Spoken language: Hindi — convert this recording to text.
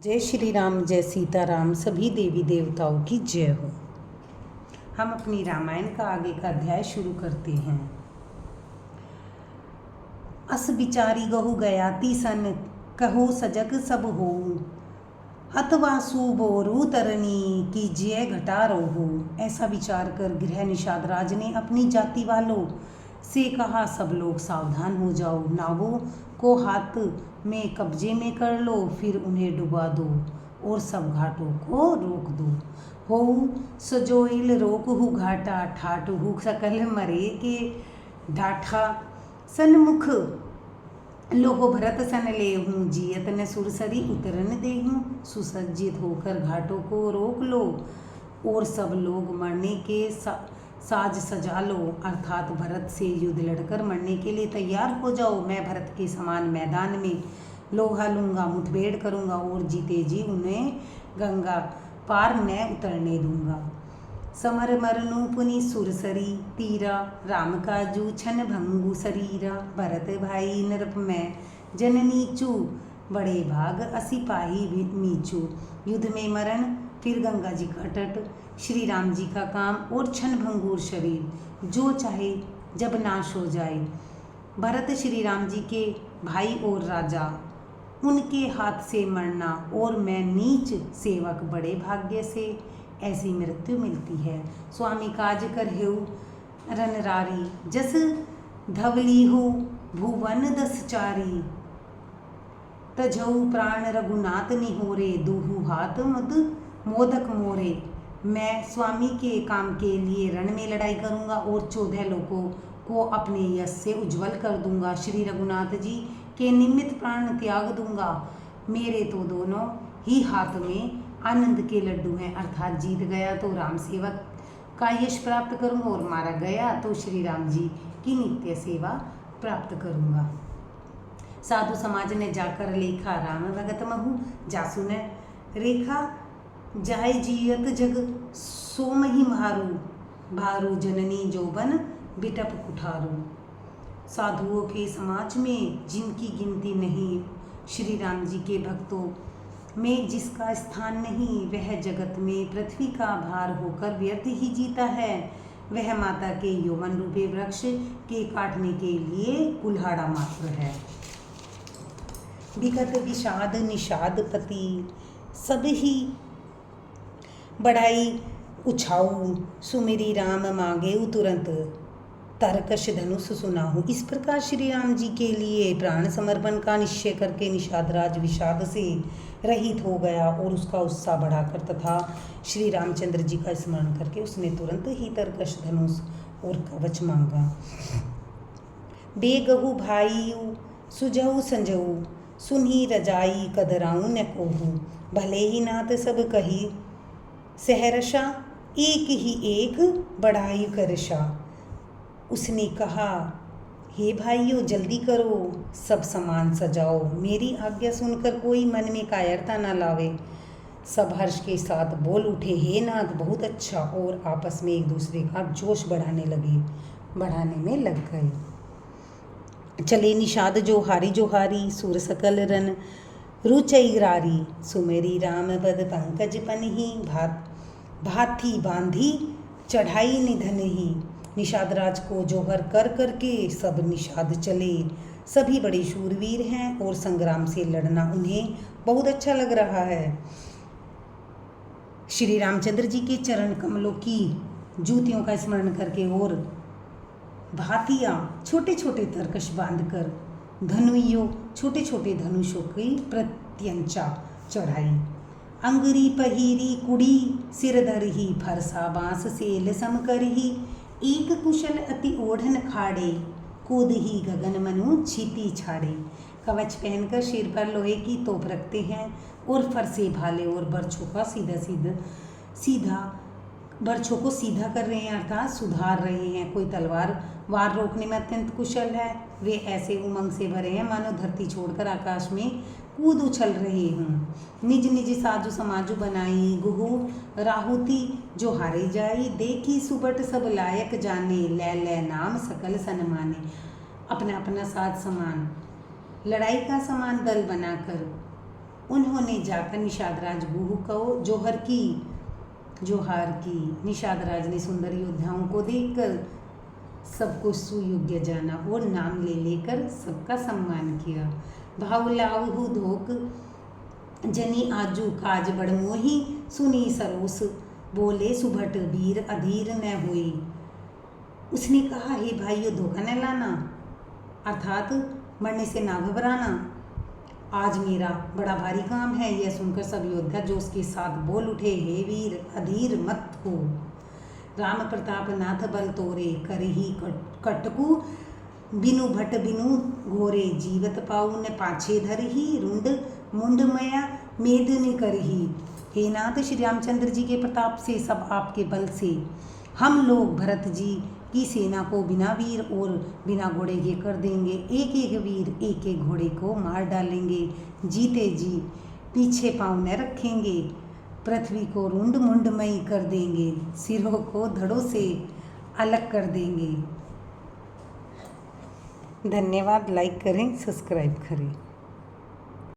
जय श्री राम, जय सीताराम, सभी देवी देवताओं की जय हो। हम अपनी रामायण का आगे का अध्याय शुरू करते हैं। अस बिचारी गहु गयाती सन, कहो सजग सब हो, हतवासु बोरू तरनी की जय घटा रोहू। ऐसा विचार कर गृह निषाद राज ने अपनी जाति वालों से कहा, सब लोग सावधान हो जाओ, नावों को हाथ में कब्जे में कर लो, फिर उन्हें डुबा दो और सब घाटों को रोक दो। हो सजोइल रोक हु घाटा, ठाट हु सकल मरे के डाठा। सन्मुख लोहो भरत सन ले हूँ, जियत न सुरसरी उतरन दे हूँ। सुसज्जित होकर घाटों को रोक लो और सब लोग मरने के साज सजा लो, अर्थात भरत से युद्ध लड़कर मरने के लिए तैयार हो जाओ। मैं भरत के समान मैदान में लोहा लूंगा, मुठभेड़ करूंगा और जीते जी उन्हें गंगा पार न उतरने दूंगा। समर मरनु पुनि सुरसरी तीरा, राम काजू छन भंगु शरीरा। भरत भाई नरप में जननीचू, बड़े भाग असिपाही मीचू। युद्ध में मरण, फिर गंगा जी का तट, श्री राम जी का काम और क्षण भंगुर शरीर, जो चाहे जब नाश हो जाए। भरत श्री राम जी के भाई और राजा, उनके हाथ से मरना और मैं नीच सेवक, बड़े भाग्य से ऐसी मृत्यु मिलती है। स्वामी काज कर हेउ रनरारी, जस धवली हो भुवन दस चारी। तजऊ प्राण रघुनाथ निहोरे, दूहु हाथ मुद मोदक मोरे। मैं स्वामी के काम के लिए रण में लड़ाई करूंगा और 14 लोगों को अपने यश से उज्जवल कर दूंगा। श्री रघुनाथ जी के निमित्त प्राण त्याग दूंगा। मेरे तो दोनों ही हाथ में आनंद के लड्डू हैं, अर्थात जीत गया तो राम सेवक का यश प्राप्त करूंगा और मारा गया तो श्री राम जी की नित्य सेवा प्राप्त करूंगा। साधु समाज ने जाकर लेखा, राम भगत महु जासु ने रेखा। जाय जियत जग सोम ही मारू, भारू जननी जोबन बिटप कुठारू। साधुओं के समाज में जिनकी गिनती नहीं, श्री राम जी के भक्तों में जिसका स्थान नहीं, वह जगत में पृथ्वी का भार होकर व्यर्थ ही जीता है। वह माता के यौवन रूपी वृक्ष के काटने के लिए कुल्हाड़ा मात्र है। विगत विषाद निषाद पति, सब ही बढ़ाई उछाऊ, सुमेरी राम मांगे तुरंत, तरकश धनुष सुनाहू। इस प्रकार श्री राम जी के लिए प्राण समर्पण का निश्चय करके निषाद राज विषाद से रहित हो गया और उसका उत्साह बढ़ाकर तथा श्री रामचंद्र जी का स्मरण करके उसने तुरंत ही तरकश धनुष और कवच मांगा। बेगहु भाई सुजहु संजहु, सुनही रजाई कदराऊ न कोहू। भले ही नाथ सब कही सहरशा, एक ही एक बढ़ाई करशा। उसने कहा, हे भाइयों जल्दी करो, सब सामान सजाओ, मेरी आज्ञा सुनकर कोई मन में कायरता न लावे। सब हर्ष के साथ बोल उठे, हे नाथ बहुत अच्छा, और आपस में एक दूसरे का जोश बढ़ाने में लग गए। चले निषाद जोहारी, सुर सकल रन रुचैरारी। सुमेरी राम पद पंकज पनहि, भाथी बांधी चढ़ाई निधन ही। निषाद राज को जोहर कर करके सब निषाद चले। सभी बड़े शूरवीर हैं और संग्राम से लड़ना उन्हें बहुत अच्छा लग रहा है। श्री रामचंद्र जी के चरण कमलों की जूतियों का स्मरण करके और भातियाँ छोटे छोटे तरकश बांधकर धनुइयों छोटे छोटे धनुषों की प्रत्यंचा चढ़ाई। अंगुरी पहिरी कुड़ी सिर धरही, फरसा बांस सेल सम करही। एक कुशल अति ओढ़न खाड़े, कूद ही गगन मनु छीती छाड़े। कवच पहनकर सिर पर लोहे की तोप रखते हैं और फरसे भाले और बर्छों का सीधा बर्छों को सीधा कर रहे हैं, अर्थात सुधार रहे हैं। कोई तलवार वार रोकने में अत्यंत कुशल है। वे ऐसे उमंग से भरे हैं मानो धरती छोड़कर आकाश में कूद उछल रहे हों। निज निज साजु समाजु बनाई, गुहु राहुति जो हारे जाई। देखी सुबट सब लायक जाने, ले नाम सकल सनमाने। अपना अपना साज समान, लड़ाई का समान दल बनाकर उन्होंने जाकर निषाद राज गुहू को जोहार की। निषाद राज ने सुंदर योद्धाओं को देखकर सबको सुयोग्य जाना और नाम ले लेकर सबका सम्मान किया। भावलाहु धोक जनी आजू काज बड़ मोही, सुनी सरोस बोले सुभट वीर अधीर न हुई। उसने कहा, हे भाइयों, धोखा न लाना, अर्थात मरने से ना घबराना। आज मेरा बड़ा भारी काम है। यह सुनकर सब योद्धा जोश के साथ बोल उठे, हे वीर अधीर मत हो। राम प्रताप नाथ बल तोरे, करही कटकु बिनु भट बिनु घोरे, जीवत पाऊ न पाछे धरही, रुंड मुंड मया मेदनी करही। हे नाथ, श्री रामचंद्र जी के प्रताप से, सब आपके बल से हम लोग भरत जी की सेना को बिना वीर और बिना घोड़े के कर देंगे। एक एक वीर एक एक घोड़े को मार डालेंगे। जीते जी पीछे पाँव न रखेंगे। पृथ्वी को रुंड मुंडमयी कर देंगे। सिरों को धड़ों से अलग कर देंगे। धन्यवाद। लाइक करें, सब्सक्राइब करें।